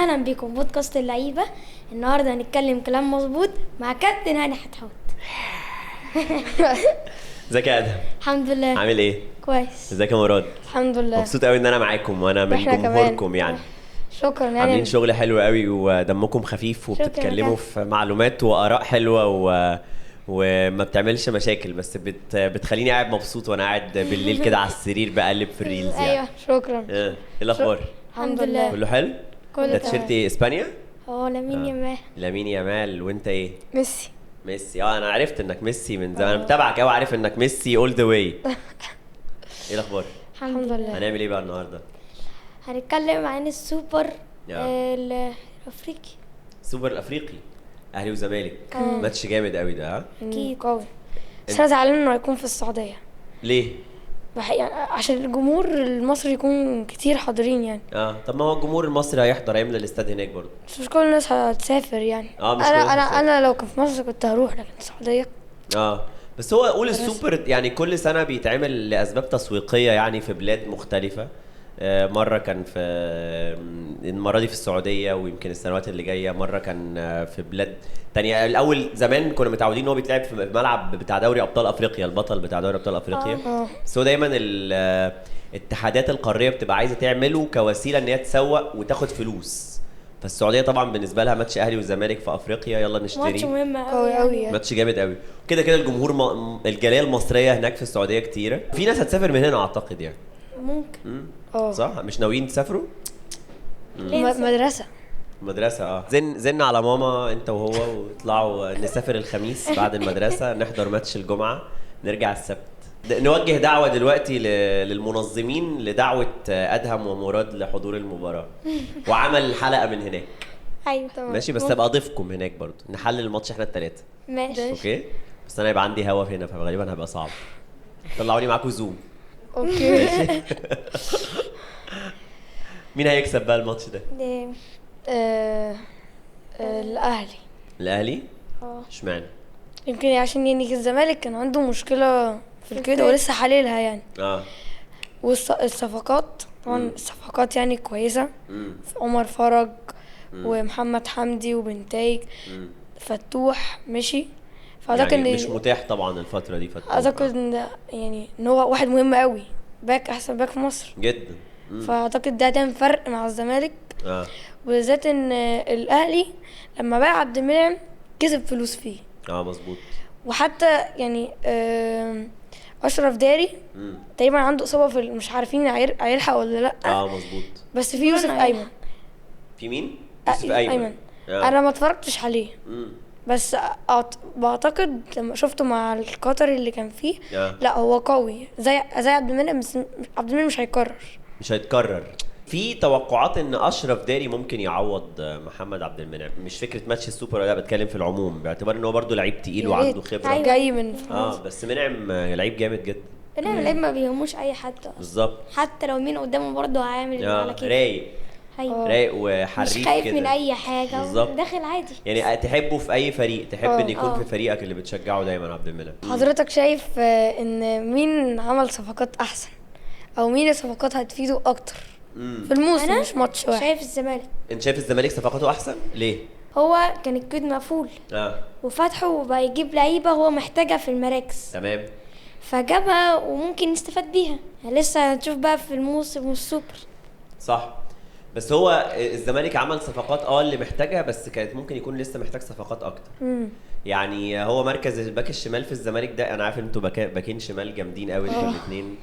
وسهلا بكم بودكاست اللعيبه. النهارده هنتكلم كلام مظبوط مع كابتن هاني حتحوت. ازيك يا ادهم؟ الحمد لله. عامل ايه؟ كويس. ازيك يا مراد؟ الحمد لله. مبسوط قوي ان انا معاكم وانا من واحنا جمهوركم كمان. يعني. شكرا يعني. عاملين شغل حلو قوي ودمكم خفيف وبتتكلموا في معلومات واراء حلوه وما بتعملش مشاكل، بس بتخليني قاعد مبسوط وانا قاعد بالليل كده على السرير بقلب في الريلز يعني. ايوه شكرا. ايه الاخبار؟ الحمد لله. كله حلو؟ كله ده تمام. تيشيرت ايه؟ اسبانيا؟ لامين يامال. لامين يامال. وانت ايه؟ ميسي. ميسي. انا عرفت انك ميسي من زمان، متابعك قوي، عارف انك ميسي اول ذا واي. ايه الاخبار؟ الحمد لله. هنعمل ايه بقى النهارده؟ هنتكلم عن السوبر يا. الافريقي. السوبر الافريقي، اهلي وزمالك. ماتش جامد قوي ده. ها اكيد قوي. بس انا زعلان انه هيكون في السعوديه. ليه؟ يعني عشان الجمهور المصري يكون كتير حاضرين يعني. طب ما هو الجمهور المصري هيحضر، هيملى الاستاد هناك برضه. بس مش كل الناس هتسافر يعني. مش كل انا الناس انا هتسافر. انا لو كان في مصر كنت هروح، لكن السعوديه بس هو قول السوبر يعني كل سنه بيتعمل لاسباب تسويقيه يعني في بلاد مختلفه. مره كان في المره دي في السعوديه، ويمكن السنوات اللي جايه مره كان في بلاد تانية. الاول زمان كنا متعودين ان هو بيتلعب في الملعب بتاع دوري ابطال افريقيا، البطل بتاع دوري ابطال افريقيا. بس هو دايما الاتحادات القاريه بتبقى عايزه تعمله كوسيله ان هي تسوق وتاخد فلوس. فالسعوديه طبعا بالنسبه لها ماتش اهلي والزمالك في افريقيا، يلا نشتري. ماتش مهم قوي قوي يعني. ماتش جامد قوي. كده كده الجمهور الجاليه المصريه هناك في السعوديه كتيره، في ناس هتسافر من هنا اعتقد يعني. ممكن. صح؟ مش ناويين تسافروا؟ مدرسه. مدرسه. زن على ماما انت وهو وطلعوا نسافر الخميس بعد المدرسه، نحضر ماتش الجمعه، نرجع السبت. نوجه دعوه دلوقتي للمنظمين لدعوه ادهم ومراد لحضور المباراه وعمل حلقه من هناك. ايوه ماشي، بس ابقى اضيفكم هناك برضو، نحلل الماتش احنا الثلاثه. ماشي. اوكي، بس انا يبقى عندي هوا هنا فغالبا هيبقى صعب. طلعوني معاكم زوم. اوكي. مين هيكسب بقى الماتش ده؟ الاهلي. الاهلي؟ اشمعنى؟ يمكن عشان يعني الزمالك كان عنده مشكله في الكده ولسه حللها يعني. والصفقات طبعا الصفقات يعني كويسه. عمر فرج ومحمد حمدي وبنتايج فتوح مشي. فاعتقد يعني ان مش متاح طبعا الفتره دي فتوح. اعتقد ان يعني ان هو واحد مهم قوي، باك احسن باك في مصر جدا. فاعتقد ده هتعمل فرق مع الزمالك. وبالذات ان الاهلي لما باع عبد المنعم كسب فلوس فيه. مظبوط. وحتى يعني اشرف داري تقريبا عنده اصابه في مش عارفين هيلحق ولا لا. مظبوط. بس في يوسف ايمن. في مين؟ يوسف ايمن. انا ما اتفرجتش عليه. بس بعتقد لما شفته مع القطري اللي كان فيه لا هو قوي زي عبد المنعم، بس عبد المنعم مش هيتكرر. في توقعات ان اشرف داري ممكن يعوض محمد عبد المنعم، مش فكره ماتش السوبر ولا بتكلم في العموم، باعتبار ان هو برضه لعيب تقيل وعنده خبره. جاي من بس منعم لعيب جامد جدا. منعم لعيب ما بيهموش اي حد بالظبط. حتى لو مين قدامه برضه هيعمل على كده. رايق. ايوه. رايق وحريف مش خايف كده من اي حاجه. بالظبط. داخل عادي يعني تحبه في اي فريق، تحب ان يكون في فريقك اللي بتشجعه دايما عبد المنعم. حضرتك شايف ان مين عمل صفقات احسن او مين الصفقات هتفيده اكتر في الموسم مش ماتش واحد؟ شايف الزمالك. انت شايف الزمالك صفقاته احسن ليه؟ هو كان الكود مقفول وفتحه وبقى يجيب لعيبه هو محتاجها في المراكز. تمام. فجابها وممكن نستفاد بيها يعني. لسه هنشوف بقى في الموسم والسوبر. صح. بس هو الزمالك عمل صفقات اللي محتاجها، بس كانت ممكن يكون لسه محتاج صفقات اكتر. يعني هو مركز الباك الشمال في الزمالك ده، انا عارف ان انتوا باكين شمال جامدين قوي انتوا الاثنين،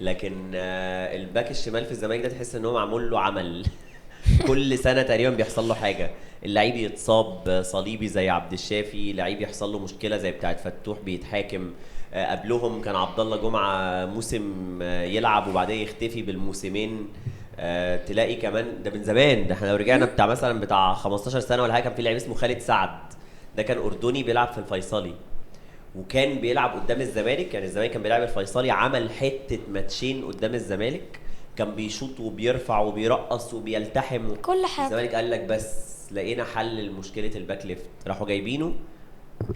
لكن الباك الشمال في الزمالك ده تحس ان هو معمول له عمل. كل سنه تقريبا بيحصل له حاجه، اللعيب يتصاب صليبي زي عبد الشافي، لعيب يحصل له مشكله زي بتاعه فتوح بيتحاكم. قبلهم كان عبد الله جمعه موسم يلعب وبعدين يختفي بالموسمين. تلاقي كمان ده من زمان، ده احنا لو رجعنا بتاع 15 سنه ولا حاجه، كان في لعيب اسمه خالد سعد، ده كان اردني بيلعب في الفيصلي وكان بيلعب قدام الزمالك. يعني الزمالك كان بيلعب الفيصلي، عمل حته ماتشين قدام الزمالك، كان بيشوط وبيرفع وبيرقص وبيلتحم كل حاجه. الزمالك قال لك بس لقينا حل لمشكله الباك ليفت، راحوا جايبينه.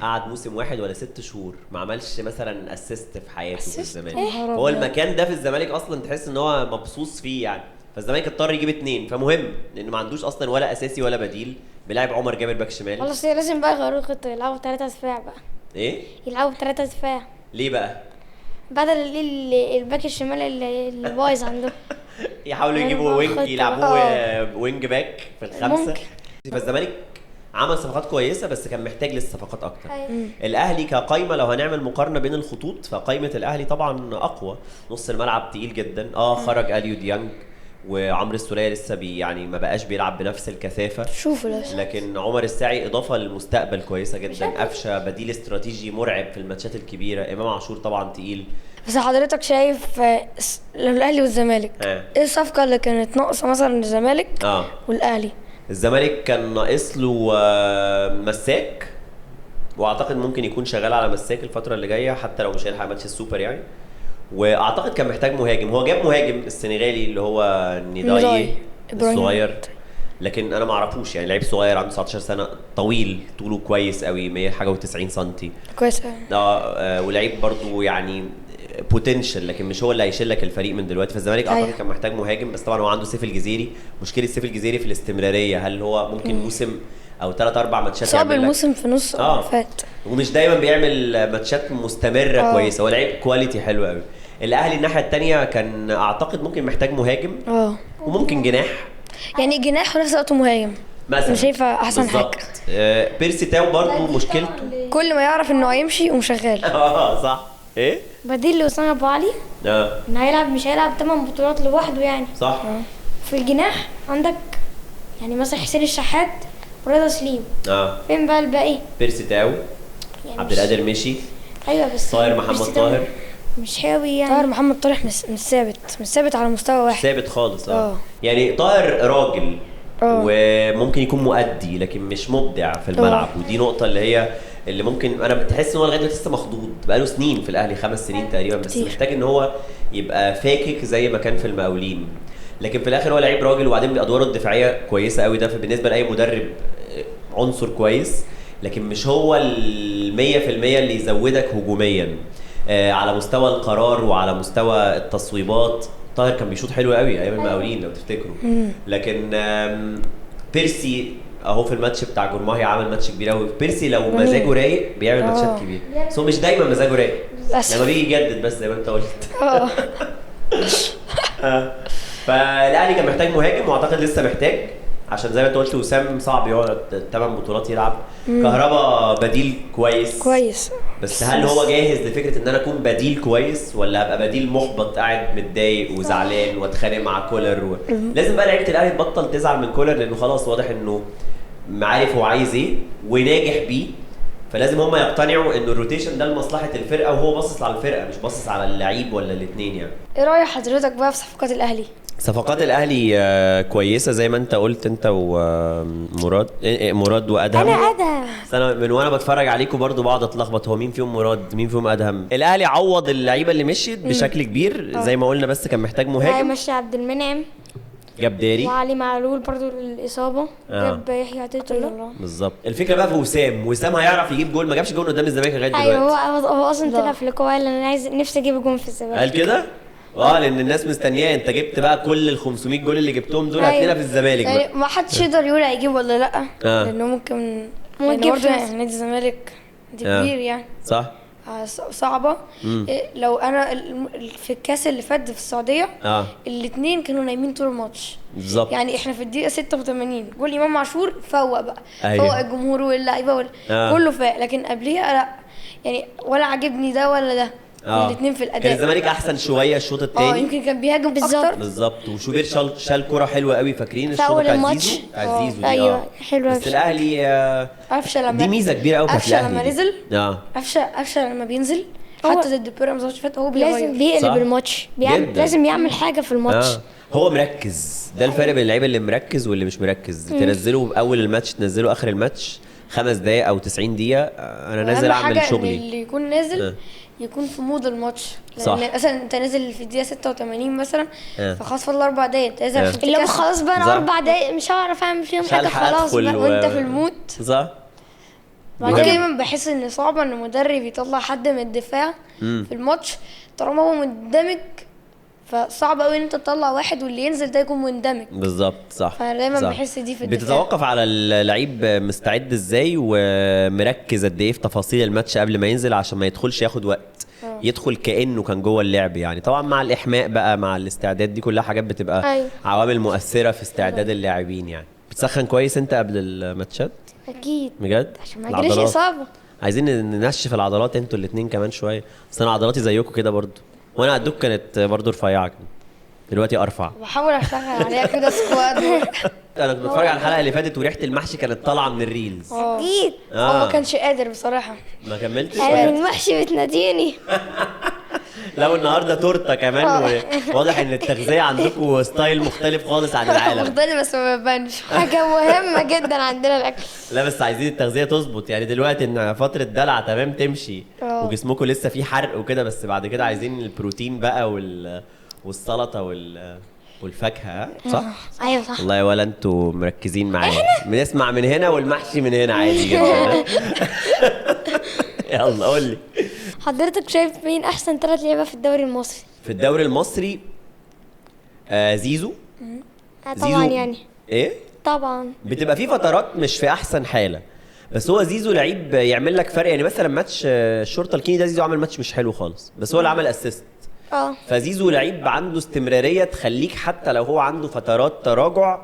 قعد موسم واحد ولا 6 شهور ما عملش مثلا اسيست في حياته في الزمالك. هو المكان ده في الزمالك اصلا تحس ان هو مبسوط فيه يعني. فالزمالك اضطر يجيب 2. فمهم لانه ما عندوش اصلا ولا اساسي ولا بديل، بيلعب عمر جابر باك شمال. خلاص لازم بقى يغيروا الخطه، يلعبوا 3 دفاع بقى. ايه يلعبوا 3 دفاع ليه بقى؟ بدل الباك الشمال اللي بايظ عندهم. يحاولوا يجيبوا وينج، يلعبوه وينج باك في الخمسه. فالزمالك عمل صفقات كويسه بس كان محتاج لسه صفقات اكتر. الاهلي كقايمه لو هنعمل مقارنه بين الخطوط فقايمه الاهلي طبعا اقوى. نص الملعب تقيل جدا. خرج اليو ديانج وعمرو السولية لسه يعني ما بقاش بيلعب بنفس الكثافه. لكن عمر الساعي اضافه للمستقبل كويسه جدا. قفشه بديل استراتيجي مرعب في الماتشات الكبيره. امام عاشور طبعا تقيل. بس حضرتك شايف الاهلي والزمالك ايه الصفقه اللي كانت ناقصه مثلا للزمالك والاهلي؟ الزمالك كان ناقص له مساك، واعتقد ممكن يكون شغال على مساك الفتره اللي جايه حتى لو مش هيلحق ماتش السوبر يعني. واعتقد كان محتاج مهاجم. هو جاب مهاجم السنغالي اللي هو نيداي الصغير، لكن انا ما اعرفوش يعني. لعيب صغير عنده 19 سنه، طويل، طوله كويس قوي 100 حاجه و90 سم كويس ولعيب برضو يعني بوتنشال، لكن مش هو اللي هيشيل لك الفريق من دلوقتي. فالزمالك اعتقد كان محتاج مهاجم. بس طبعا هو عنده سيف الجزيري. مشكله سيف الجزيري في الاستمراريه. هل هو ممكن موسم او 3-4 ماتشات صعب الموسم في نص فات، ومش دايما بيعمل ماتشات مستمره كويسه. هو لعيب كواليتي حلو قوي. الاهلي الناحيه الثانيه كان اعتقد ممكن محتاج مهاجم وممكن جناح، يعني جناح ونفس الوقت مهاجم مثلا. انا شايفه احسن حاجه. بيرسي تاو برضه مشكلته كل ما يعرف انه هيمشي ومشغال. صح. ايه بديل لأسامة ابو علي. ان هيلعب مش هيلعب 8 بطولات لوحده يعني. صح. في الجناح عندك يعني مثلا حسين الشحات ورضا سليم. فين بقى الباقي؟ بيرسي تاو يعني عبد القادر مشي. ايوه بس طاهر محمد طاهر مش هاوي يعني. طاهر محمد طاهر مش ثابت على مستوى واحد. مش ثابت خالص. يعني طاهر راجل وممكن يكون مؤدي لكن مش مبدع في الملعب. ودي نقطه اللي ممكن انا بتحس ان هو لغايه دلوقتي لسه مخضوض. بقاله سنين في الاهلي 5 سنين تقريبا بس كتير. محتاج ان هو يبقى فاكك زي ما كان في المقاولين. لكن في الاخر هو لعيب راجل. وبعدين بادواره الدفاعيه كويسه قوي. ده بالنسبه لاي مدرب عنصر كويس، لكن مش هو 100% اللي يزودك هجوميا. على مستوى القرار وعلى مستوى التصويبات طاهر كان بيشوط حلو قوي ايام المقاولين لو تفتكروا. لكن بيرسي اهو في الماتش بتاع جورماهي عمل ماتش كبير قوي. بيرسي لو مزاجه رايق بيعمل ماتشات كبيره، بس هو مش دايما مزاجه رايق لما بيجي يجدد بس زي ما انت قلت. فالاهلي كان محتاج مهاجم واعتقد لسه محتاج، عشان زي ما انت قلت وسام صعب يقعد 8 بطولات يلعب. كهربا بديل كويس بس هل هو جاهز لفكره ان انا اكون بديل كويس ولا ابقى بديل محبط قاعد متضايق وزعلان واتخانق مع كولر لازم بقى لعيبه الاهلي تبطل تزعل من كولر لانه خلاص واضح انه عارف هو عايز ايه وناجح بيه. فلازم هم يقتنعوا انه الروتيشن ده لمصلحه الفرقه وهو باصص على الفرقه مش باصص على اللعيب ولا الاثنين يعني. ايه راي حضرتك بقى في صفقات الاهلي؟ صفقات الاهلي كويسه زي ما انت قلت انت ومراد. مراد وادهم. انا من وانا بتفرج عليكم برضو بقعد اتلخبط هو مين فيهم مراد مين فيهم ادهم. الاهلي عوض اللعيبه اللي مشيت بشكل كبير زي ما قلنا بس كان محتاج مهاجم. مشي عبد المنعم، جاب داري وعلي معلول برضو الاصابه. جاب يحيى عطيه الله. بالظبط. الفكره بقى في وسام هيعرف يجيب جول. ما جابش جول قدام الزمالك لغايه دلوقتي. ايوه هو اصلا طلع في اللقاء قال انا نفسي اجيب جول في الزمالك. قال كده لان الناس مستنياه. انت جبت بقى كل ال 500 جول اللي جبتهم دول هتلاقينا في الزمالك بقى. يعني ما حدش يقدر يقول هيجيب ولا لا لانه ممكن برضه يعني نادي الزمالك دي كبير يعني صح صعبه. لو انا في الكاس اللي فات في السعوديه الاثنين كانوا نايمين طول الماتش بالظبط. يعني احنا في الدقيقه 86 جول امام عاشور فوق بقى فوق الجمهور واللعيبه كله فاق. لكن قبليها لا يعني ولا عجبني ده ولا ده. الاثنين في الاداء كان الزمالك احسن شويه الشوط الثاني. يمكن كان بيهاجم بالظبط. وشوبير شال كره حلوه قوي. فاكرين الشوط بتاع عزيزو ايوه حلوه. بس الاهلي دي ميزه كبيره قوي في الاهلي. لما نزل قفشه لما بينزل حتى ضد بيراميدز اللي فات هو لازم بيقلب الماتش لازم يعمل حاجه في الماتش. هو مركز. ده الفرق بين اللعيبه اللي مركز واللي مش مركز. تنزله اول الماتش تنزله اخر الماتش 5 دقايق او 90 دقيقه انا نازل اعمل شغلي. اللي يكون نازل يكون في مود الماتش. لان مثلا انت نازل في الدقيقه 86 مثلا فخلاص فاضل 4 دقايق انت لازم اللي خلاص بقى 4 دقايق مش هعرف اعمل فيهم حاجه خلاص بقى وانت في المود صح. دايما بحس ان صعب ان مدرب يطلع حد من الدفاع في الماتش طالما هو مندمج فصعب قوي ان انت تطلع واحد واللي ينزل ده يكون مندمج. بالظبط صح. فانا دايما صح. بحس دي في الدفاع. بتتوقف على اللعيب مستعد ازاي ومركز قد ايه في تفاصيل الماتش قبل ما ينزل عشان ما يدخلش ياخد وقت. يدخل كانه كان جوه اللعب يعني. طبعا مع الاحماء بقى مع الاستعداد دي كلها حاجات بتبقى أيوة. عوامل مؤثره في استعداد اللاعبين يعني. بتسخن كويس انت قبل الماتشات اكيد بجد عشان ما يجريش العضلات. اصابه. عايزين ننشف العضلات انتوا الاثنين كمان شويه. بس انا عضلاتي زيكم كده برضو وانا قدوك كانت برضو رفيعه كده. دلوقتي ارفع. بحاول اشتغل عليها كده سكواد. انا كنت بتفرج على الحلقه اللي فاتت وريحه المحشي كانت طالعه من الريلز. اكيد هو ما كانش قادر بصراحه. ما كملتش. انا المحشي بتناديني. لو النهارده تورته كمان واضح ان التغذيه عندكم ستايل مختلف خالص عن العالم. مختلف بس ما بيبانش. حاجه مهمه جدا عندنا الاكل. لا بس عايزين التغذيه تظبط يعني دلوقتي ان فتره دلع تمام تمشي وجسمكم لسه فيه حرق وكده بس بعد كده عايزين البروتين بقى والسلطه والفاكهه صح؟ ايوه صح. والله ولا انتوا مركزين معايا. بنسمع من هنا والمحشي من هنا عادي جدا. يلا قول لي. حضرتك شايف مين احسن 3 لعيبه في الدوري المصري؟ في الدوري المصري زيزو. طبعا يعني ايه؟ طبعا بتبقى في فترات مش في احسن حاله بس هو زيزو لعيب يعمل لك فرق يعني. مثلا ماتش الشرطه الكيني ده زيزو عمل ماتش مش حلو خالص بس هو اللي عمل اسيست. فزيزو لعيب عنده استمراريه تخليك حتى لو هو عنده فترات تراجع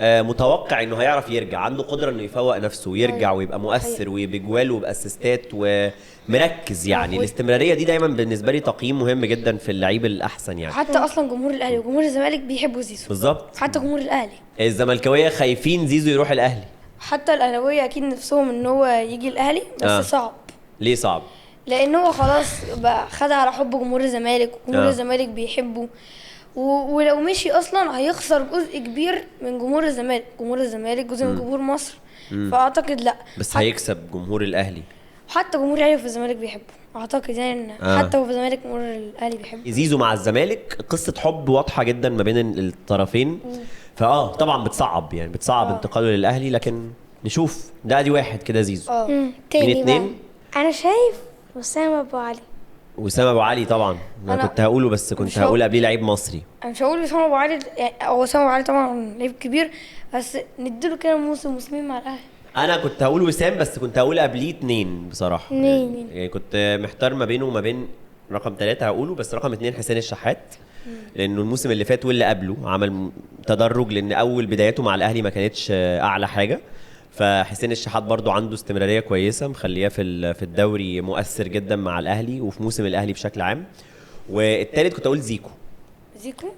متوقع انه هيعرف يرجع. عنده قدره انه يفوق نفسه ويرجع ويبقى مؤثر وبجوال وباسيستات ومركز يعني. الاستمراريه دي دايما بالنسبه لي تقييم مهم جدا في اللعيب الاحسن يعني. حتى اصلا جمهور الاهلي وجمهور الزمالك بيحبوا زيزو بالظبط. حتى جمهور الاهلي. الزملكاويه خايفين زيزو يروح الاهلي. حتى الاهلاويه اكيد نفسهم ان هو يجي الاهلي بس صعب. ليه صعب؟ لان هو خلاص بقى خد على حب جمهور الزمالك وجمهور الزمالك بيحبه ولو مشي اصلا هيخسر جزء كبير من جمهور الزمالك. جمهور الزمالك جزء من جمهور مصر. فاعتقد لا بس هيكسب جمهور الاهلي. حتى جمهور الاهلي في الزمالك بيحبه اعتقد يعني حتى هو في الزمالك جمهور الاهلي بيحبه. زيزو مع الزمالك قصه حب واضحه جدا ما بين الطرفين. طبعا بتصعب يعني بتصعب انتقاله للاهلي لكن نشوف ده ادي واحد كده زيزو. تاني اتنين بقى. انا شايف وسام ابو علي. وسام ابو علي طبعا انا كنت هقوله بس كنت هقول قبليه لعيب مصري. انا مش هقول وسام ابو علي يعني هو وسام ابو علي طبعا لعيب كبير بس نديله كده موسمين مع الاهلي. انا كنت هقول وسام بس كنت هقول قبليه 2 بصراحه. يعني كنت محتار ما بينه وما بين رقم 3 هقوله بس رقم 2 حسين الشحات. لانه الموسم اللي فات واللي قبله عمل تدرج لان اول بداياته مع الاهلي ما كانتش اعلى حاجه. فحسين الشحات برضو عنده استمراريه كويسه مخليه في الدوري مؤثر جدا مع الاهلي وفي موسم الاهلي بشكل عام. والثالث كنت اقول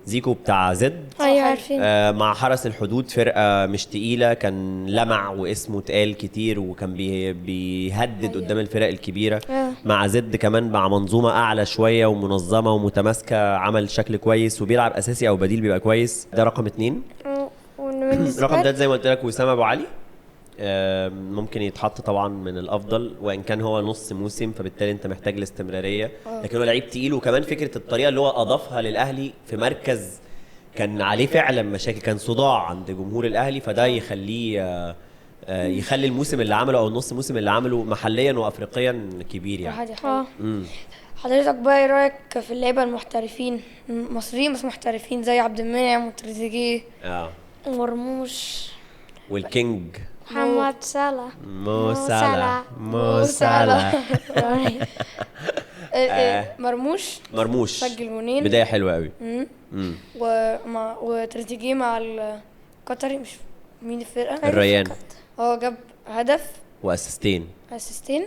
زيكو بتاع زد. ايوه عارفين. مع حرس الحدود فرقه مش تقيله كان لمع واسمه تقال كتير وكان بيهدد قدام الفرق الكبيره. مع زد كمان مع منظومه اعلى شويه ومنظمه ومتماسكه عمل شكل كويس وبيلعب اساسي او بديل بيبقى كويس. ده رقم 2. رقم 3 زي ما قلت لك وسام ابو علي. ممكن يتحط طبعا من الافضل وان كان هو نص موسم فبالتالي انت محتاج الاستمراريه لكن هو لعيب تقيل وكمان فكره الطريقه اللي هو اضافها للاهلي في مركز كان عليه فعلا مشاكل كان صداع عند جمهور الاهلي فده يخليه يخلي الموسم اللي عمله او النص موسم اللي عمله محليا وافريقيا كبير يعني. حضرتك بقى ايه رايك في اللعيبه المحترفين مصريين بس محترفين زي عبد المنعم وتريزيجيه مرموش والكينج محمد صلاح مو صلاح مرموش سجل جونين بدايه حلوه قوي. وتريزيجيه مع القطري مش مين الفرقه الريان جاب هدف واسيستين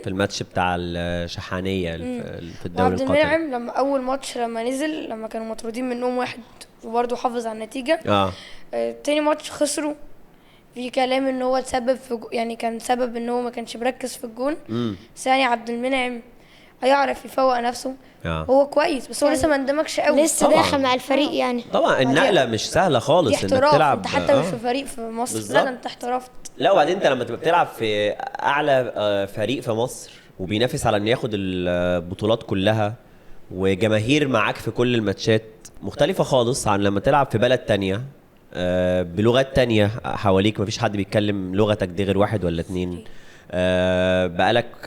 في الماتش بتاع الشحانيه في الدوري القطري. عبد المنعم لما اول ماتش لما نزل لما كانوا مطرودين منهم واحد وبرضه حافظ على النتيجه. تاني ماتش خسروا في كلام ان هو تسبب في يعني كان سبب ان هو ما كانش مركز في الجون. ثاني عبد المنعم هيعرف يفوق نفسه. هو كويس بس هو لسه ما اندمجش قوي لسه داخل مع الفريق يعني. طبعا النقله مش سهله خالص انك تلعب. انت حتى مش في فريق في مصر لا انت احترفت. لا وبعدين انت لما تبقى بتلعب في اعلى فريق في مصر وبينافس على انه ياخد البطولات كلها وجماهير معاك في كل الماتشات مختلفه خالص عن لما تلعب في بلد تانية بلغات تانية حواليك مفيش حد بيتكلم لغتك دي غير 1 ولا 2.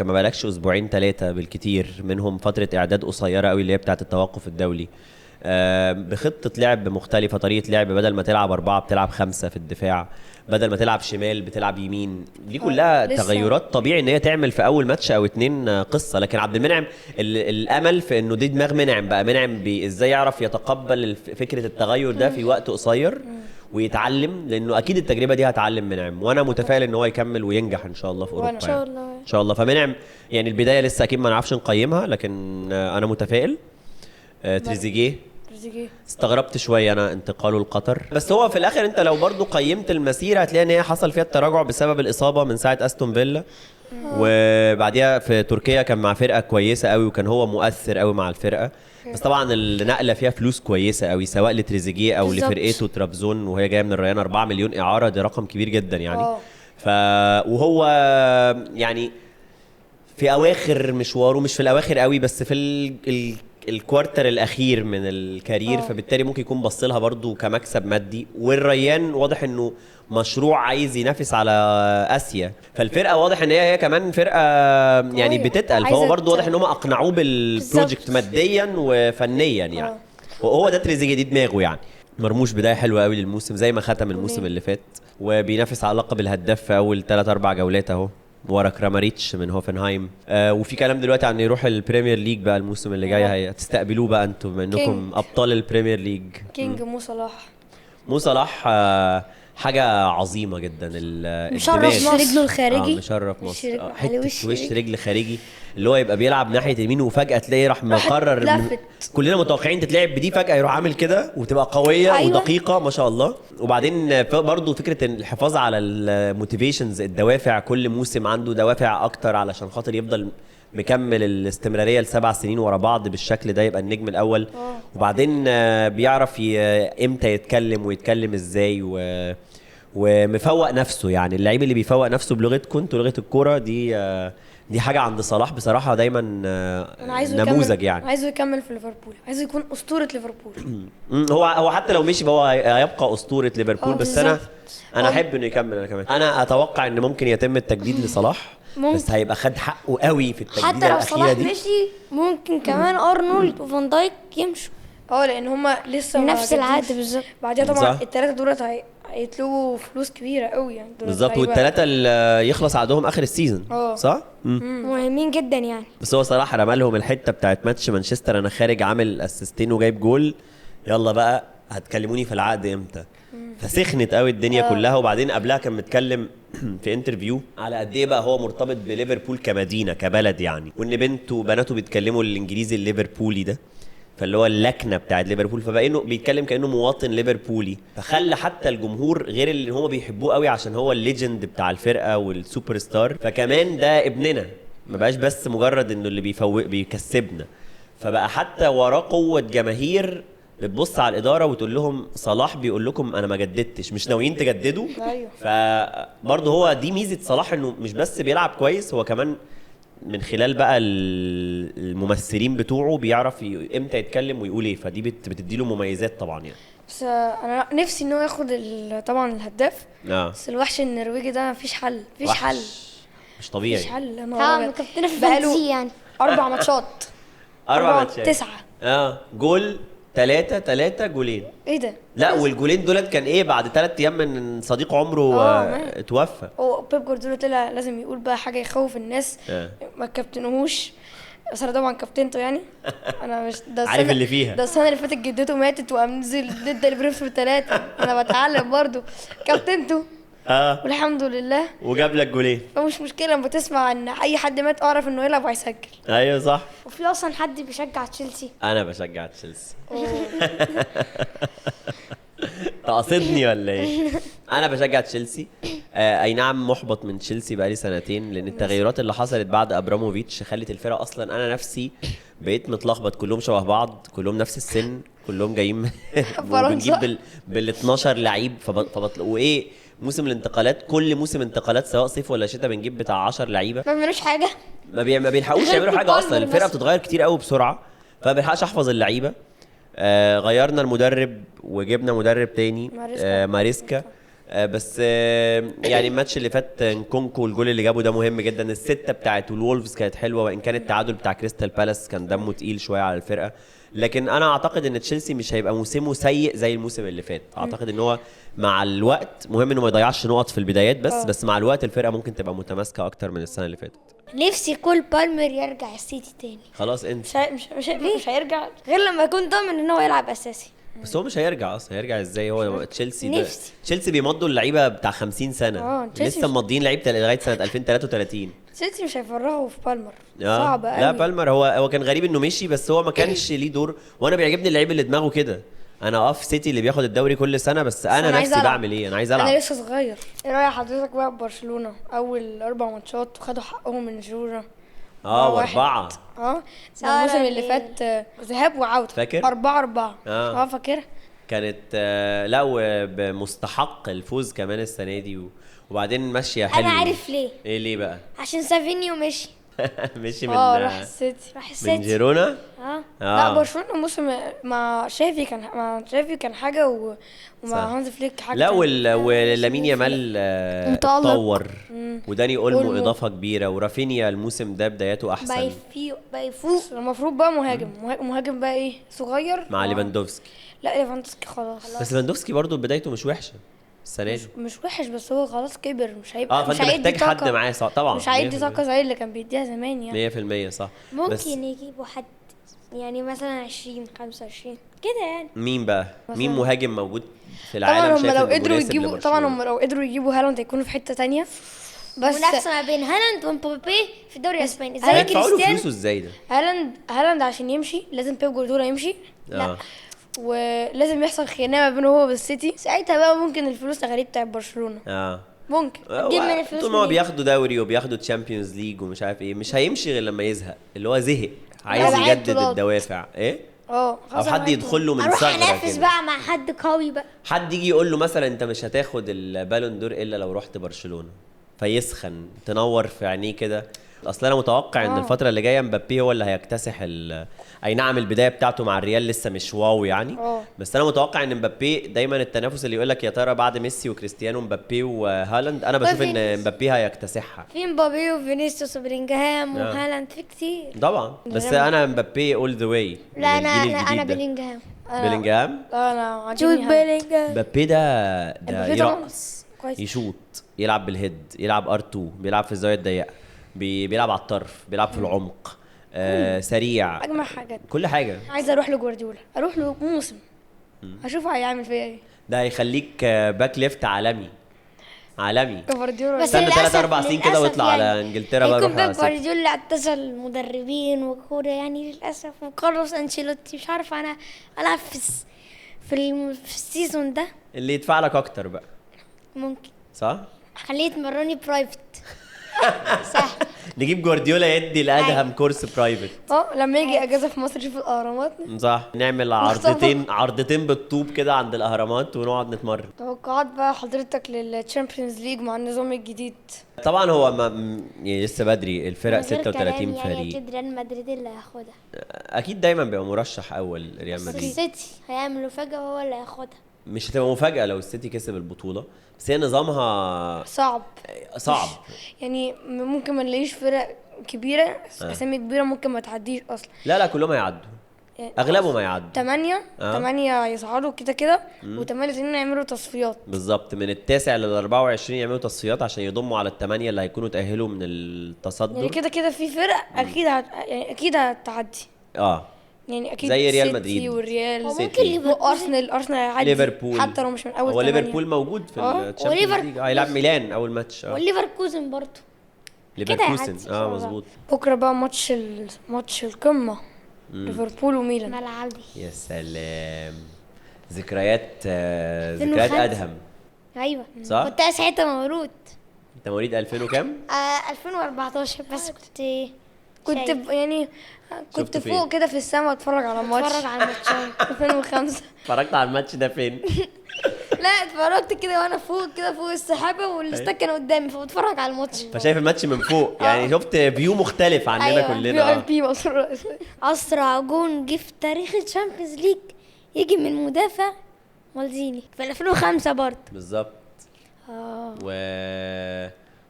ما بقالكش اسبوعين 3 بالكتير منهم فتره اعداد قصيره قوي اللي هي بتاعه التوقف الدولي. بخطه لعب مختلفه، طريقه لعب، بدل ما تلعب 4 بتلعب 5 في الدفاع، بدل ما تلعب شمال بتلعب يمين. دي كلها تغيرات طبيعي ان هي تعمل في اول ماتش او 2 قصه. لكن عبد المنعم الامل في انه دي دماغ منعم بقى، منعم ازاي يعرف يتقبل فكره التغير ده في وقت قصير ويتعلم، لانه اكيد التجربه دي هتعلم منعم، وانا متفائل ان هو يكمل وينجح ان شاء الله في اوروبا. ان شاء الله ان شاء الله. فمنعم يعني البدايه لسه اكيد ما نعرفش نقيمها، لكن انا متفائل. تريزيجيه استغربت شويه انا انتقاله لقطر، بس هو في الاخر انت لو برضو قيمت المسيره هتلاقي ان هي حصل فيها التراجع بسبب الاصابه من ساعه استون فيلا، وبعديها في تركيا كان مع فرقه كويسه قوي وكان هو مؤثر قوي مع الفرقه، بس طبعا النقله فيها فلوس كويسه قوي سواء لتريزيجيه او لفرقته ترابزون، وهي جايه من الريان 4 مليون اعاره، ده رقم كبير جدا يعني. وهو يعني في اواخر مشواره، مش في الاواخر قوي بس في الكوارتر الاخير من الكارير، فبالتالي ممكن يكون بصلها برضو كمكسب مادي. والريان واضح انه مشروع عايز ينافس على اسيا، فالفرقه واضح ان هي كمان فرقه يعني بتتقل، فهو برضو واضح ان هم اقنعوه بالبروجكت ماديا وفنيا يعني. وهو ده تريزيجيه، دي دماغه يعني. مرموش بدايه حلوه قوي للموسم زي ما ختم الموسم اللي فات، وبينافس على لقب الهداف في اول 3-4 جولات اهو ورا كراماريتش من هوفنهايم. وفي كلام دلوقتي عن يروح البريمير ليج بقى الموسم اللي جاي، هتستقبلوه بقى انتم بما انكم ابطال البريمير ليج. كينج مو صلاح. مو صلاح حاجه عظيمه جدا. مشرف رجله الخارجي، مشرف مصر، حته وش رجل خارجي اللي هو يبقى بيلعب ناحيه يمين وفجاه تلاقيه راح مقرر كلنا متوقعين تتلعب بدي، فجاه يروح عامل كده وتبقى قويه ودقيقه ما شاء الله. وبعدين برضو فكره الحفاظ على الموتيفيشنز، الدوافع، كل موسم عنده دوافع اكتر علشان خاطر يفضل مكمل الاستمراريه ل7 سنين ورا بعض بالشكل ده، يبقى النجم الاول. وبعدين بيعرف امتى يتكلم ويتكلم ازاي، ومفوق نفسه. يعني اللعيب اللي بيفوق نفسه بلغتكم انتوا لغه الكوره دي حاجه عند صلاح بصراحه دايما نموذج يعني. عايزه يكمل في ليفربول، عايزه يكون اسطوره ليفربول. هو حتى لو مشي فهو هيبقى اسطوره ليفربول، بس انا احب انه يكمل. انا كمان انا اتوقع ان ممكن يتم التجديد لصلاح، بس هيبقى خد حقه قوي في التجديد حتى لو الاخيره صلاح دي. مشي ممكن كمان ارنولد وفان دايك يمشوا، لان هما لسه نفس العقد بالظبط. بعدها طبعا الثلاثه دولت هيطلبوا فلوس كبيره قوي يعني بالظبط، والثلاثه اللي يخلص عقدهم اخر السيزون صح؟ مهمين جدا يعني. بس هو صراحه رمى لهم الحته بتاعت ماتش مانشستر، انا خارج عامل اسيستين وجايب جول، يلا بقى هتكلموني في العقد امتى؟ فسخنت قوي الدنيا كلها. وبعدين قبلها كان متكلم في انترفيو على قد ايه بقى هو مرتبط بليفربول كمدينه كبلد يعني، وان بنته وبناته بيتكلموا الانجليزي الليفربولي ده، فاللي هو اللكنه بتاعت ليفربول، فبقى انه بيتكلم كانه مواطن ليفربولي، فخلى حتى الجمهور غير اللي هم بيحبوه قوي عشان هو الليجند بتاع الفرقه والسوبر ستار، فكمان ده ابننا، ما بقاش بس مجرد انه اللي بيكسبنا، فبقى حتى وراه قوه جماهير بتبص على الاداره وتقول لهم صلاح بيقول لكم انا ما جددتش، مش ناويين تجددوا. فبرضه هو دي ميزه صلاح، انه مش بس بيلعب كويس، هو كمان من خلال بقى الممثلين بتوعه بيعرف امتى يتكلم ويقول ايه، فدي بتديله مميزات طبعا يعني. بس انا نفسي ان هو ياخد طبعا الهداف. بس الوحش النرويجي ده مفيش حل، مش طبيعي، مفيش حل. انا كابتن في فانتسي يعني 4 ماتشات 4 ماتشات 9 جول 3 جولين. ايه ده؟ لا والجولين دولت كان ايه بعد 3 ايام من صديق عمره اتوفى. بيب جوارديولا طلع لازم يقول بقى حاجه يخوف الناس ما كابتنوهوش، بس انا طبعا كابتنته يعني. انا مش ده عارف اللي فيها، ده السنه اللي فاتت جدته ماتت وقام نزل ضد البريمفورد 3، انا بتعلم برضو كابتنته والحمد لله وجاب لك جولين. فمش مشكله لما تسمع ان اي حد مات اعرف انه يلعب وهيسجل. ايوه صح. وفي اصلا حد بيشجع تشيلسي؟ انا بشجع تشيلسي. تقصدني ولا ايه؟ انا بشجع تشيلسي. اي نعم محبط من تشيلسي بقالي 2 سنين، لان التغيرات اللي حصلت بعد ابراموفيتش خلت الفرقه اصلا انا نفسي بقيت متلخبط، كلهم شبه بعض، كلهم نفس السن، كلهم جايين وبنجيب بال 12 لعيب وايه موسم الانتقالات، كل موسم انتقالات سواء صيف ولا شتاء بنجيب بتاع 10 لعيبه ما بيعملوش حاجه، ما بيلحقوش يعملوا حاجه اصلا. الفرقه بتتغير كتير قوي بسرعه، فما بلحقش احفظ اللعيبه. غيرنا المدرب وجبنا مدرب تاني ماريسكا. بس يعني الماتش اللي فات نكونكو الجول اللي جابه ده مهم جدا. الستة بتاعت الولفز كانت حلوه، وان كان التعادل بتاع كريستال بالاس كان دمه تقيل شويه على الفرقه، لكن انا اعتقد ان تشيلسي مش هيبقى موسمه سيء زي الموسم اللي فات. اعتقد ان هو مع الوقت مهم انه ما يضيعش نقط في البدايات بس مع الوقت الفرقه ممكن تبقى متماسكه اكتر من السنه اللي فاتت. نفسي كول بالمر يرجع السيتي تاني. خلاص انت مش هيرجع غير لما يكون ضامن ان هو يلعب اساسي. بس هو مش هيرجع اصلا. هيرجع ازاي؟ هو تشيلسي ده تشيلسي بيمضوا اللعيبه بتاع 50 سنه لسه ماضيين لعيبه لغايه سنه 2033. تشيلسي مش هيفرحوا في بالمر. صعب قوي. لا بالمر هو كان غريب انه مشي بس هو ما كانش ليه دور. وانا بيعجبني اللعيب اللي دماغه كده. انا في سيتي اللي بياخد الدوري كل سنه بس انا نفسي بعمل ايه؟ انا عايز العب. انا لسه صغير. ايه رايك حضرتك بقى ببرشلونه اول 4 ماتشات وخدوا حقهم من جيرona؟ 4 الموسم اللي فات ذهاب وعوده فاكر 4 فاكر كانت لا وبمستحق الفوز كمان السنه دي وبعدين ماشيه حلو. انا عارف ليه. ايه ليه بقى؟ عشان سافينيو مشي. مشي من راح السيتي. من جيرونا. لا برشلونه موسم مع شافي كان حاجه ومع هانز فليك حاجه. لا ولامين يامال اتطور وداني اولمو اضافه كبيره ورافينيا الموسم ده بداياته احسن. بيفوق. المفروض بقى مهاجم بقى ايه صغير مع ليفاندوفسكي. لا ليفاندوفسكي خلاص. بس ليفاندوفسكي برضو بدايته مش وحشه السنه دي. مش وحش بس هو خلاص كبر مش هيبقى فانت محتاج حد معاه طبعا. مش هيدي طاقه زي اللي كان بيديها زمان يعني 100% صح. ممكن يجيبوا حد يعني مثلا 20 25 كده يعني. مين بقى؟ مين مهاجم موجود في العالم شايف؟ طبعا هم لو قدروا يجيبوا هالاند هيكونوا في حته تانية. بس منافسه ما بين هالاند ومبابي في الدوري الاسباني. زي كريستيانو. فلوسه ازاي ده؟ هالاند عشان يمشي لازم بيب جوارديولا يمشي. لا ولازم يحصل خيانه ما بينه هو والسيتي. ساعتها بقى ممكن الفلوس تغريب بتاع برشلونه. ممكن تجيب من الفلوس. طول ما هو بياخدوا دوري وبياخدوا تشامبيونز ليج ومش عارف ايه مش هيمشي غير لما يزهق. اللي هو زهق عايز يجدد الدوافع. ايه او حد يدخل له من ثغره كده. انافس بقى مع حد قوي بقى. حد يجي يقول له مثلا انت مش هتاخد البالون دور الا لو رحت برشلونه فيسخن تنور في عينيه كده. اصلا انا متوقع ان الفتره اللي جايه مبابي هو اللي هيكتسح اي نعم البدايه بتاعته مع الريال لسه مش واو يعني. بس انا متوقع ان مبابي دايما التنافس اللي يقول لك يا ترى بعد ميسي وكريستيانو مبابي وهالاند انا بشوف ان مبابي هيكتسحها. في مبابي وفينيسيوس وبلينجهام وهالاند في كتير طبعا. بس انا مبابي اول ذا واي. لا انا بلينجهام. انا جود بلينجهام. مبابي ده يرقص يشوط يلعب بالهيد يلعب R2 بيلعب في الزاويه الضيقه بيلعب على الطرف بيلعب في العمق سريع اجمل حاجات كل حاجه. عايز اروح لجوارديولا اروح له موسم اشوف هيعمل فيا ايه. ده هيخليك باك ليفت عالمي جوارديولا. بس 3-4 سنين كده واطلع يعني على انجلترا بقى. يكون جوارديولا اعتزل المدربين وكوره يعني للاسف وكارلوس انشيلوتي مش عارفه انا العب في السيزون ده اللي يدفع لك اكتر بقى ممكن صح. خليه يتمرني برايفت. صح. نجيب جوارديولا يدي الادهم كورس برايفت. لما يجي اجازه في مصر يشوف الاهرامات. صح. نعمل عرضتين بالطوب كده عند الاهرامات ونقعد نتمرن. توقعات بقى حضرتك للتشامبيونز ليج مع النظام الجديد؟ طبعا هو يعني لسه بدري. الفرق 36 فريق يعني اكيد ريال مدريد اللي هياخدها. اكيد دايما بيبقى مرشح اول ريال مدريد. السيتي هيعملوا فجأة وهو اللي هياخدها. مش هتبقى مفاجأة لو السيتي كسب البطولة بس هي نظامها صعب يعني ممكن ما نلاقيش فرق كبيرة اسامي كبيرة ممكن ما تعديش اصلا. لا كلهم هيعدوا يعني اغلبهم هيعدوا. 8 يصعدوا كده و8 تانيين يعملوا تصفيات. بالظبط من التاسع لل24 يعملوا تصفيات عشان يضموا على ال8 اللي هيكونوا تأهلوا من التصدر. يعني كده في فرق اكيد هتعدي. يعني اكيد زي ريال مدريد والريال ممكن ارسنال هيعدي ليفربول حتى لو مش من اول. هو ليفربول موجود في الشامبيونز ليج. هيلعب ميلان اول ماتش. وليفركوزن برضه ليفركوزن مظبوط. بكره بقى ماتش القمه ليفربول وميلان. ملعبي يا سلام. ذكريات ادهم. ايوه صح. كنت ساعتها مولود. انت مواليد 2000 وكام؟ 2014 بس كنت فوق كده في السما اتفرج على الماتش. 2005. اتفرجت على الماتش ده فين؟ لا اتفرجت كده وانا فوق السحابه والاستاد كان قدامي فبتفرج على الماتش. فشايف الماتش من فوق يعني شفت فيو مختلف عننا كلنا. اسرع جون جه في تاريخ الشامبيونز ليج يجي من مدافع مالديني في 2005 برضه بالظبط.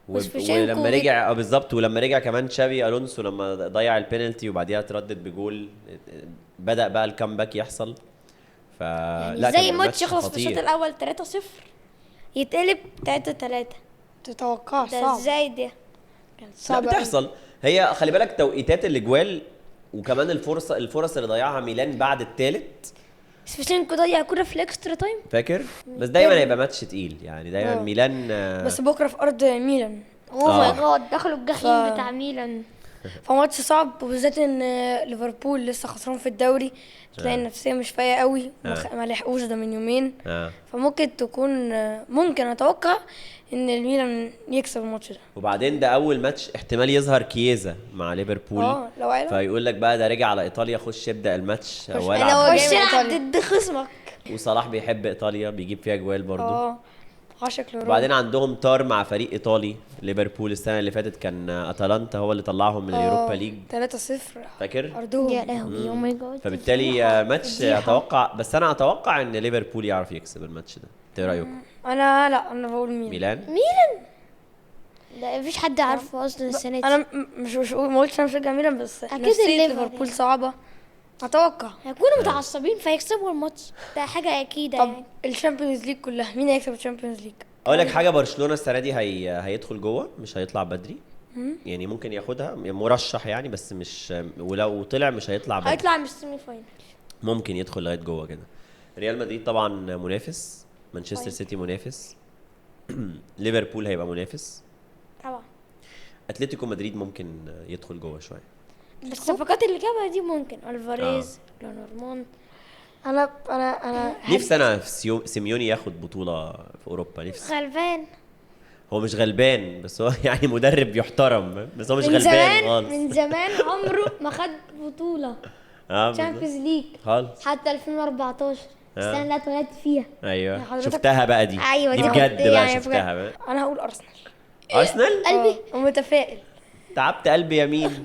ولما رجع بالظبط، ولما رجع كمان تشابي الونسو لما ضيع البينالتي وبعديها تردد بجول، بدأ بقى الكامباك يحصل. يعني زي ماتش يخلص في الشوط الاول 3-0 يتقلب 3-3. تتوقع ده صعب ازاي ده؟ لا بتحصل. هي خلي بالك توقيتات الاجوال، وكمان الفرص اللي ضيعها ميلان بعد الثالث. سفيشنكو ضيع كرة في الاكسترا تايم فاكر؟ بس دايما هيبقى ماتش تقيل يعني، دايما ميلان. بس بكره في ارض ميلان. اوه ماي جاد، دخلوا الجحيم بتاع ميلان. فماتش صعب، وبالذات ان ليفربول لسه خسران في الدوري، تلاقي النفسيه مش فايقه قوي، ما لحقوش ده من يومين. فممكن تكون ممكن اتوقع ان الميلان يكسب الماتش ده. وبعدين ده اول ماتش احتمال يظهر كييزا مع ليفربول، لو عيله فيقول لك بقى ده رجع على ايطاليا، خش يبدا الماتش خش العب ضد خصمك. وصلاح بيحب ايطاليا، بيجيب فيها جوال برضو. عاشق لروما. وبعدين عندهم طار مع فريق ايطالي، ليفربول السنه اللي فاتت كان اتلانتا هو اللي طلعهم من اليوروبا ليج 3-0 فاكر ارضهم. يا لهوي، او ماي جاد. فبالتالي ماتش اتوقع، بس انا اتوقع ان ليفربول يعرف يكسب الماتش ده. انت ايه رايكم؟ انا بقول ميلان. ده مفيش حد عارفه اصلا السنه دي. انا مش ما قلتش انا مشجع ميلان، بس اكيد ليفربول صعبه اتوقع. هيكونوا متعصبين فيكسبوا الماتش ده، حاجه اكيده. طب يعني الشامبيونز ليج كلها مين هيكسب الشامبيونز ليج؟ اقول لك حاجه، برشلونه السنه دي هيدخل جوه، مش هيطلع بدري. يعني ممكن ياخدها مرشح يعني، بس مش، ولو طلع مش هيطلع بدري، هيطلع من السيمي فاينل. ممكن يدخل لغايه جوه كده. ريال مدريد طبعا منافس، مانشستر سيتي منافس، ليفربول هيبقى منافس طبعا. اتلتيكو مدريد ممكن يدخل جوه شويه. بس الصفقات اللي جابها دي ممكن الفاريز، لونورمان. انا نفسي انا في سيميوني ياخد بطوله في اوروبا، نفسي. غلبان. هو مش غلبان، بس هو يعني مدرب يحترم، بس هو مش من غلبان زمان خالص. من زمان عمره ما خد بطوله تشامبيونز ليج خالص حتى 2014 السنه اللي اتولدت فيها. ايوه حضرتك- شفتها بقى دي. أيوة دي دي بجد يعني بقى بجد. شفتها بقى. انا هقول ارسنال. ارسنال قلبي ومتفائل. تعبت قلبي يمين.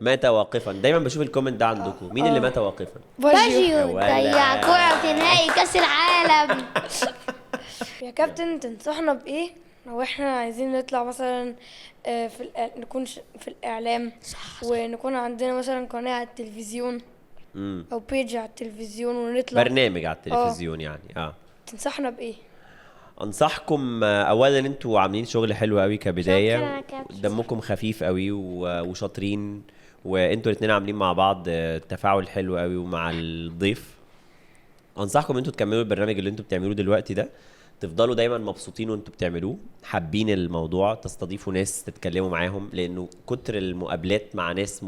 مات واقفا. دايما بشوف الكومنت ده عندكم، مين اللي مات واقفا؟ باجيو ولا. ضيع كرة في نهائي كاس العالم. يا كابتن تنصحنا بايه لو احنا عايزين نطلع مثلا نكون في الاعلام، ونكون عندنا مثلا قناه على التلفزيون او بيج على التلفزيون ونطلع برنامج على التلفزيون يعني. تنصحنا بايه؟ انصحكم اولا انتوا عاملين شغل حلو قوي شكراً كبدايه، يا كابتن. دمكم خفيف قوي وشاطرين، وانتوا الاثنين عاملين مع بعض تفاعل حلو قوي ومع الضيف. انصحكم انتوا تكملوا البرنامج اللي انتوا بتعملوه دلوقتي ده، تفضلوا دايما مبسوطين وانتوا بتعملوه، حابين الموضوع، تستضيفوا ناس تتكلموا معاهم، لانه كتر المقابلات مع ناس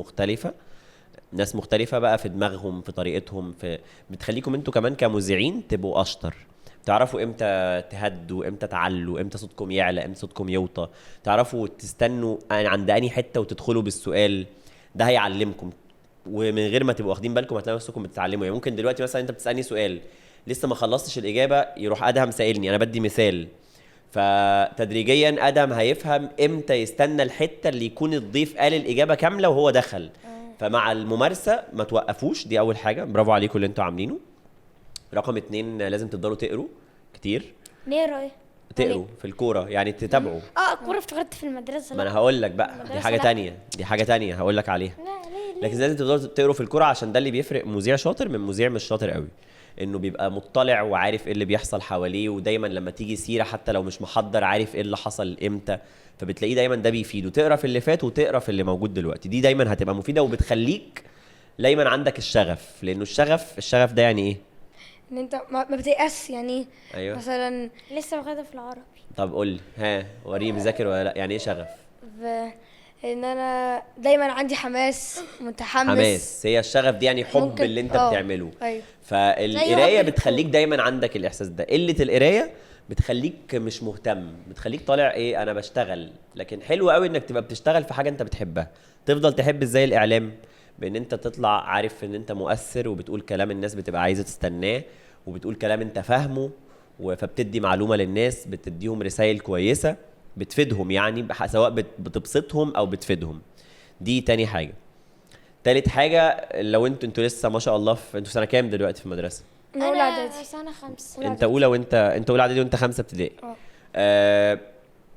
مختلفة بقى في دماغهم، في طريقتهم، بتخليكم انتوا كمان كمذيعين تبقوا اشطر، تعرفوا امتى تهدوا، امتى تعلوا، امتى صوتكم يعلى، امتى صوتكم يوطى، تعرفوا تستنوا عند انهي حتة وتدخلوا بالسؤال. ده هيعلمكم، ومن غير ما تبقوا واخدين بالكم هتلاقوا نفسكم بتتعلموا. يعني ممكن دلوقتي مثلا انت بتسالني سؤال لسه ما خلصتش الاجابه، يروح ادهم سائلني، انا بدي مثال، فتدريجيا ادهم هيفهم امتى يستنى الحته اللي يكون الضيف قال الاجابه كامله وهو دخل. فمع الممارسه ما توقفوش، دي اول حاجه، برافو عليكم اللي انتوا عاملينه. رقم 2 لازم تفضلوا تقروا كتير. نقرا ايه؟ تقروا في الكوره يعني، تتابعوا. الكوره افتكرت في المدرسه. ما انا هقول لك بقى، دي حاجه تانية، دي حاجه تانية هقول لك عليها. ليه؟ لكن لازم تفضلوا تقروا في الكوره، عشان ده اللي بيفرق مذيع شاطر من مذيع مش شاطر قوي، انه بيبقى مطلع وعارف ايه اللي بيحصل حواليه، ودايما لما تيجي سيره حتى لو مش محضر عارف ايه اللي حصل امتى، فبتلاقيه دايما ده بيفيده. تقرا في اللي فات وتقرا في اللي موجود دلوقتي، دي دايما هتبقى مفيده، وبتخليك دايما عندك الشغف، لانه الشغف ده يعني ايه؟ ان انت ما بتيأس يعني. ايوه مثلا لسه واخدها في العربي. طب قول لي، وريني مذاكر ولا لا؟ يعني ايه شغف؟ ان انا دايما عندي متحمس. هي الشغف دي يعني حب ممكن اللي انت بتعمله. أيوة. فالقرايه بتخليك دايما عندك الاحساس ده. قله القرايه بتخليك مش مهتم، بتخليك طالع ايه، انا بشتغل. لكن حلو قوي انك تبقى بتشتغل في حاجه انت بتحبها، تفضل تحب ازاي الاعلام، بان انت تطلع عارف ان انت مؤثر، وبتقول كلام الناس بتبقى عايزه تستناه، وبتقول كلام انت فاهمه، فبتدي معلومه للناس، بتديهم رسائل كويسه بتفيدهم، يعني سواء بتبسطهم او بتفيدهم. دي تاني حاجه. تالت حاجه، لو انتوا لسه ما شاء الله انتوا سنه كام دلوقتي في المدرسه؟ انا سنه 5. انت اولى، انت اولى اعدادي وانت 5 ابتدائي.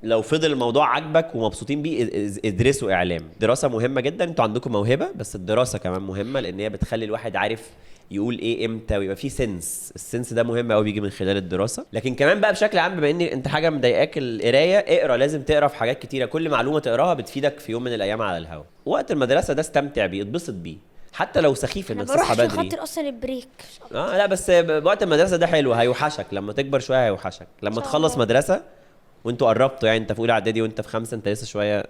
لو فضل الموضوع عاجبك ومبسوطين بيه ادرسوا اعلام. دراسه مهمه جدا، انتوا عندكم موهبه بس الدراسه كمان مهمه، لان هي بتخلي الواحد عارف يقول ايه امتى ويبقى فيه السنس ده مهم قوي، بيجي من خلال الدراسه. لكن كمان بقى بشكل عام، بما ان انت حاجه مضايقاك القرايه، اقرا، لازم تقرا في حاجات كتيره، كل معلومه تقراها بتفيدك في يوم من الايام على الهوا. وقت المدرسه ده استمتع بيه، اتبسط بيه، حتى لو سخيف انا انك بروح تصحى عشان بدري. خاطر اصلا البريك. لا بس وقت المدرسه ده حلو، هيوحشك لما تكبر شويه، هيوحشك لما تخلص مدرسه وانتوا قربتوا، يعني انت في اولى اعدادي وانت في 5، انت لسه شويه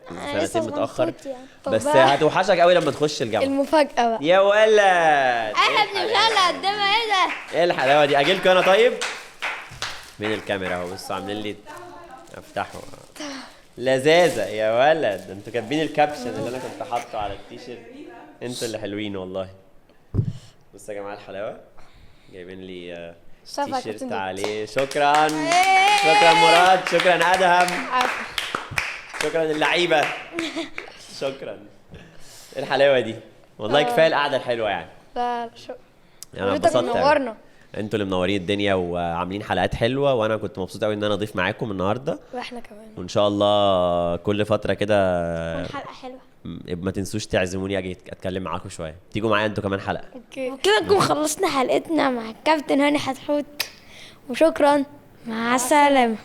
سنتين متاخر، يعني. بس هتوحشك قوي لما تخش الجامعه. المفاجاه بقى يا ولد احنا بنشغل قدامها ايه ده؟ ايه الحلاوه دي؟ اجيلكوا انا طيب من الكاميرا اهو، بصوا عاملين لي افتحوا لذاذه. يا ولد انتوا كاتبين الكابشن اللي انا كنت حاطه على التيشيرت، انتوا اللي حلوين والله. بصوا يا جماعه الحلاوه، جايبين لي تيشيرت عليه. شكرا شكرا مراد، شكرا ادهم، شكرا اللعيبه، شكرا. ايه الحلاوه دي والله، كفايه القعده الحلوه يعني. لا انا انت انبسطت منورنا. انتوا اللي منورين الدنيا وعاملين حلقات حلوه، وانا كنت مبسوط قوي ان انا اضيف معاكم النهارده، واحنا كمان وان شاء الله كل فتره كده حلقه حلوه. ما تنسوش تعزموني اجي اتكلم معاكم شويه، تيجوا معايا انتوا كمان حلقه. اوكي وكده نكون خلصنا حلقتنا مع الكابتن هاني حتحوت، وشكرا، مع السلامه.